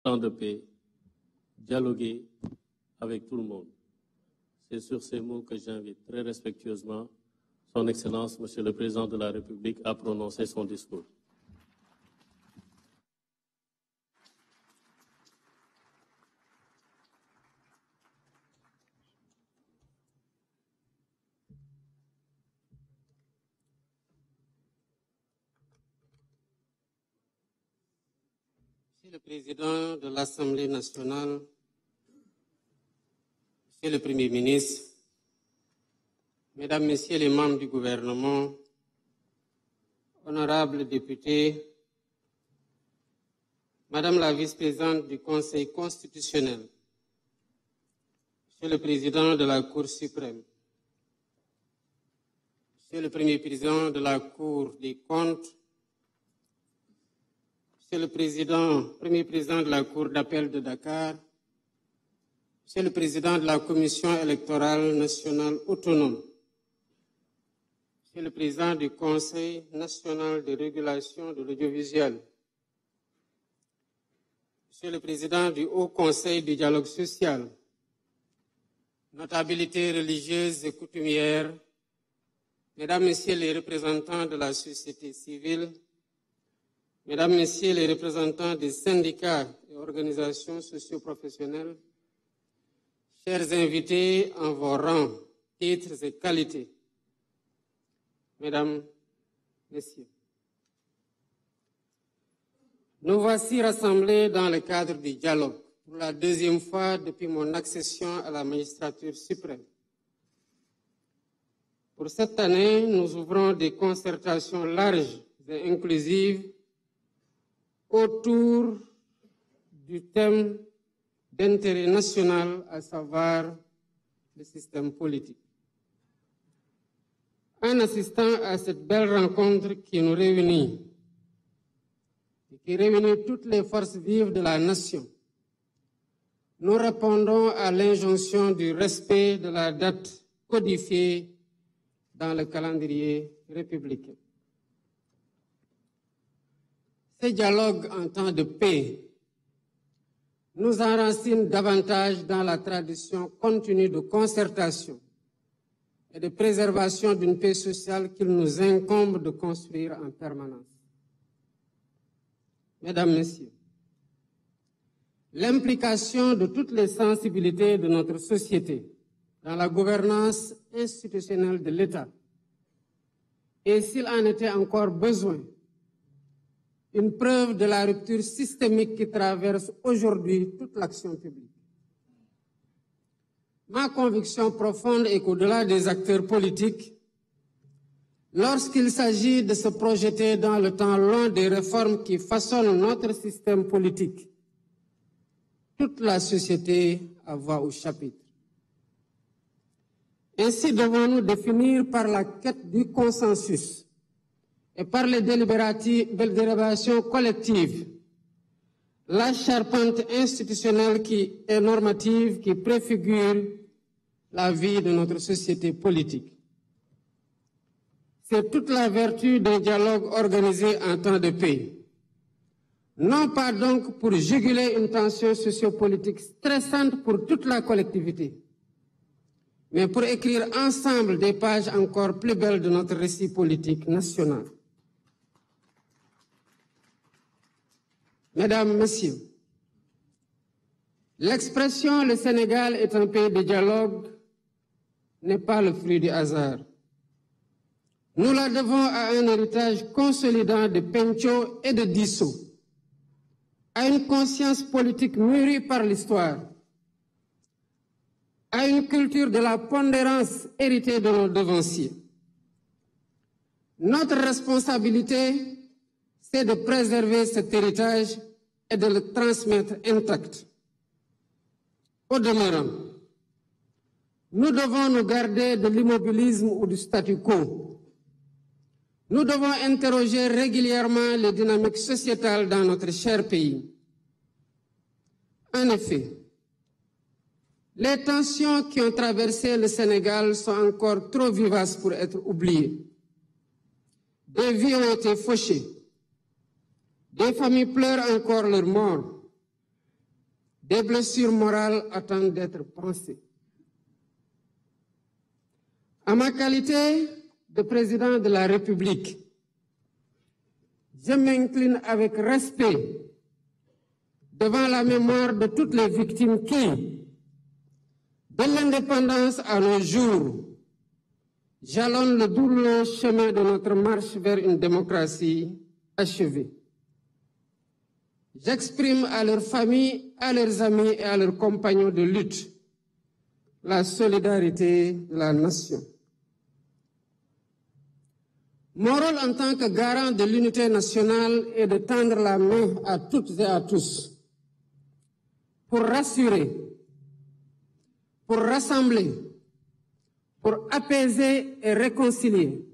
temps de paix, dialoguer avec tout le monde. C'est sur ces mots que j'invite très respectueusement Son Excellence, Monsieur le Président de la République, à prononcer son discours. Monsieur le Président de l'Assemblée nationale, Monsieur le Premier ministre, Mesdames, Messieurs les membres du gouvernement, honorables députés, Madame la vice-présidente du Conseil constitutionnel, Monsieur le Président de la Cour suprême, Monsieur le Premier président de la Cour des comptes, Monsieur le Premier président de la Cour d'appel de Dakar, Monsieur le Président de la Commission électorale nationale autonome, Monsieur le Président du Conseil national de régulation de l'audiovisuel, Monsieur le Président du Haut Conseil du dialogue social, notabilités religieuses et coutumières, Mesdames, Messieurs les représentants de la société civile, Mesdames, Messieurs les représentants des syndicats et organisations socio-professionnelles, chers invités en vos rangs, titres et qualités, Mesdames, Messieurs, nous voici rassemblés dans le cadre du dialogue pour la deuxième fois depuis mon accession à la magistrature suprême. Pour cette année, nous ouvrons des concertations larges et inclusives autour du thème d'intérêt national, à savoir le système politique. En assistant à cette belle rencontre qui nous réunit, et qui réunit toutes les forces vives de la nation, nous répondons à l'injonction du respect de la date codifiée dans le calendrier républicain. Ce dialogue en temps de paix nous enracine davantage dans la tradition continue de concertation et de préservation d'une paix sociale qu'il nous incombe de construire en permanence. Mesdames, Messieurs, l'implication de toutes les sensibilités de notre société dans la gouvernance institutionnelle de l'État, et s'il en était encore besoin, une preuve de la rupture systémique qui traverse aujourd'hui toute l'action publique. Ma conviction profonde est qu'au-delà des acteurs politiques, lorsqu'il s'agit de se projeter dans le temps long des réformes qui façonnent notre système politique, toute la société a voix au chapitre. Ainsi devons-nous définir par la quête du consensus et par les délibérations collectives la charpente institutionnelle et normative qui préfigure la vie de notre société politique. C'est toute la vertu d'un dialogue organisé en temps de paix. Non pas donc pour juguler une tension sociopolitique stressante pour toute la collectivité, mais pour écrire ensemble des pages encore plus belles de notre récit politique national. Mesdames, Messieurs, l'expression « le Sénégal est un pays de dialogue » n'est pas le fruit du hasard. Nous la devons à un héritage consolidant de Pencho et de Disso, à une conscience politique mûrie par l'histoire, à une culture de la pondérance héritée de nos devanciers. Notre responsabilité, c'est de préserver cet héritage et de le transmettre intact. Au demeurant, nous devons nous garder de l'immobilisme ou du statu quo. Nous devons interroger régulièrement les dynamiques sociétales dans notre cher pays. En effet, les tensions qui ont traversé le Sénégal sont encore trop vivaces pour être oubliées. Des vies ont été fauchées. Des familles pleurent encore leurs morts. Des blessures morales attendent d'être pensées. En ma qualité de président de la République, je m'incline avec respect devant la mémoire de toutes les victimes qui, de l'indépendance à nos jours, jalonnent le douloureux chemin de notre marche vers une démocratie achevée. J'exprime à leurs familles, à leurs amis et à leurs compagnons de lutte la solidarité de la nation. Mon rôle en tant que garant de l'unité nationale est de tendre la main à toutes et à tous pour rassurer, pour rassembler, pour apaiser et réconcilier,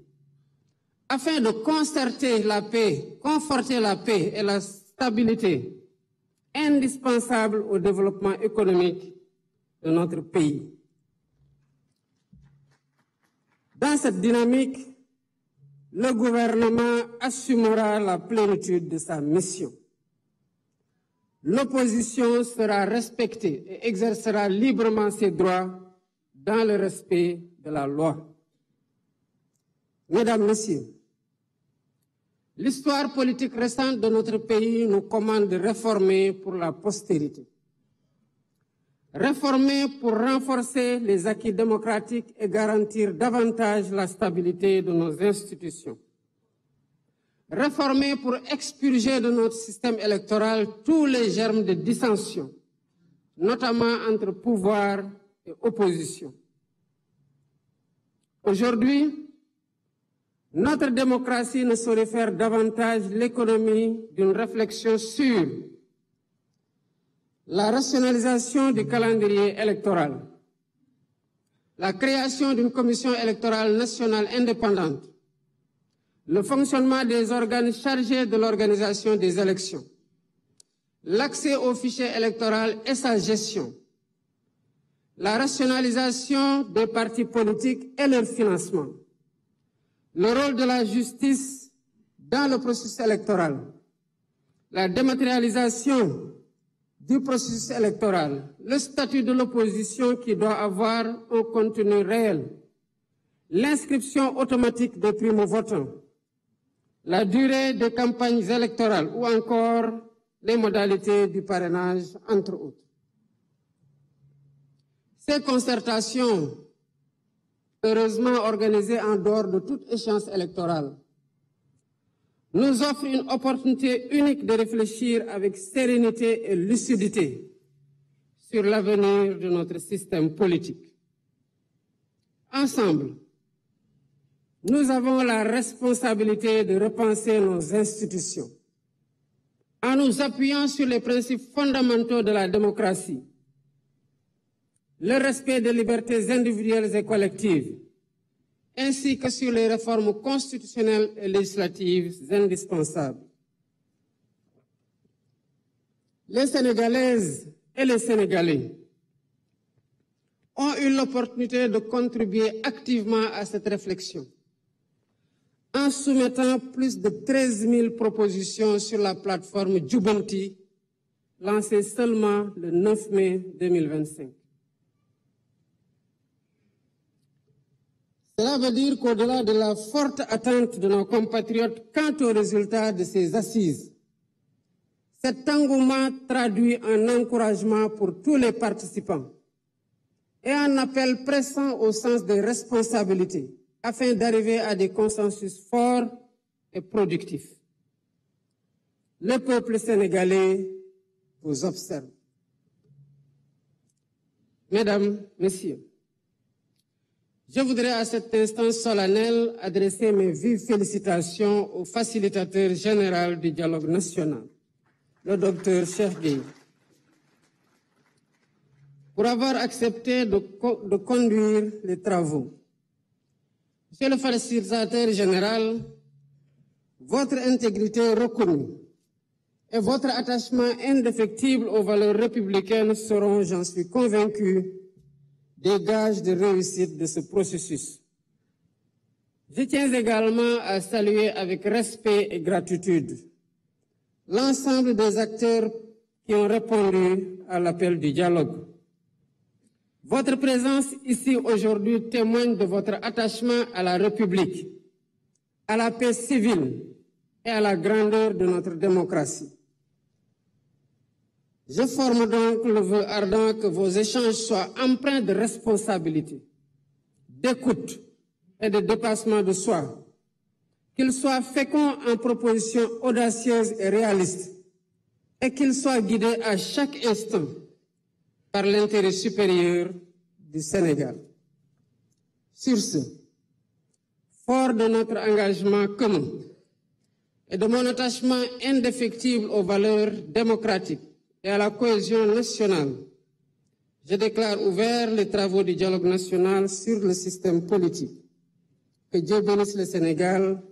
afin de concerter la paix, conforter la paix et la stabilité indispensable au développement économique de notre pays. Dans cette dynamique, le gouvernement assumera la plénitude de sa mission. L'opposition sera respectée et exercera librement ses droits dans le respect de la loi. Mesdames, Messieurs, l'histoire politique récente de notre pays nous commande de réformer pour la postérité. Réformer pour renforcer les acquis démocratiques et garantir davantage la stabilité de nos institutions. Réformer pour expurger de notre système électoral tous les germes de dissension, notamment entre pouvoir et opposition. Aujourd'hui, notre démocratie ne saurait faire davantage l'économie d'une réflexion sur la rationalisation du calendrier électoral, la création d'une commission électorale nationale indépendante, le fonctionnement des organes chargés de l'organisation des élections, l'accès au fichier électoral et sa gestion, la rationalisation des partis politiques et leur financement, le rôle de la justice dans le processus électoral, la dématérialisation du processus électoral, le statut de l'opposition qui doit avoir un contenu réel, l'inscription automatique des primo-votants, la durée des campagnes électorales ou encore les modalités du parrainage, entre autres. Ces concertations, heureusement organisées en dehors de toute échéance électorale, nous offrent une opportunité unique de réfléchir avec sérénité et lucidité sur l'avenir de notre système politique. Ensemble, nous avons la responsabilité de repenser nos institutions en nous appuyant sur les principes fondamentaux de la démocratie, le respect des libertés individuelles et collectives, ainsi que sur les réformes constitutionnelles et législatives indispensables. Les Sénégalaises et les Sénégalais ont eu l'opportunité de contribuer activement à cette réflexion en soumettant plus de 13 000 propositions sur la plateforme Djubanti, lancée seulement le 9 mai 2025. Cela veut dire qu'au-delà de la forte attente de nos compatriotes quant aux résultats de ces assises, cet engouement traduit un encouragement pour tous les participants et un appel pressant au sens des responsabilités afin d'arriver à des consensus forts et productifs. Le peuple sénégalais vous observe. Mesdames, Messieurs, je voudrais à cet instant solennel adresser mes vives félicitations au facilitateur général du dialogue national, le Dr Cheikh Gueye, pour avoir accepté de conduire les travaux. Monsieur le facilitateur général, votre intégrité reconnue et votre attachement indéfectible aux valeurs républicaines seront, j'en suis convaincu, des gages de réussite de ce processus. Je tiens également à saluer avec respect et gratitude l'ensemble des acteurs qui ont répondu à l'appel du dialogue. Votre présence ici aujourd'hui témoigne de votre attachement à la République, à la paix civile et à la grandeur de notre démocratie. Je forme donc le vœu ardent que vos échanges soient empreints de responsabilité, d'écoute et de dépassement de soi, qu'ils soient féconds en propositions audacieuses et réalistes, et qu'ils soient guidés à chaque instant par l'intérêt supérieur du Sénégal. Sur ce, fort de notre engagement commun et de mon attachement indéfectible aux valeurs démocratiques et à la cohésion nationale, je déclare ouverts les travaux du dialogue national sur le système politique. Que Dieu bénisse le Sénégal.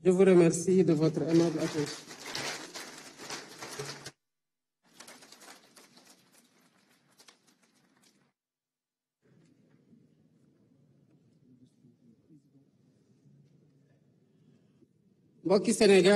Je vous remercie de votre aimable attention. Mbokki Sénégal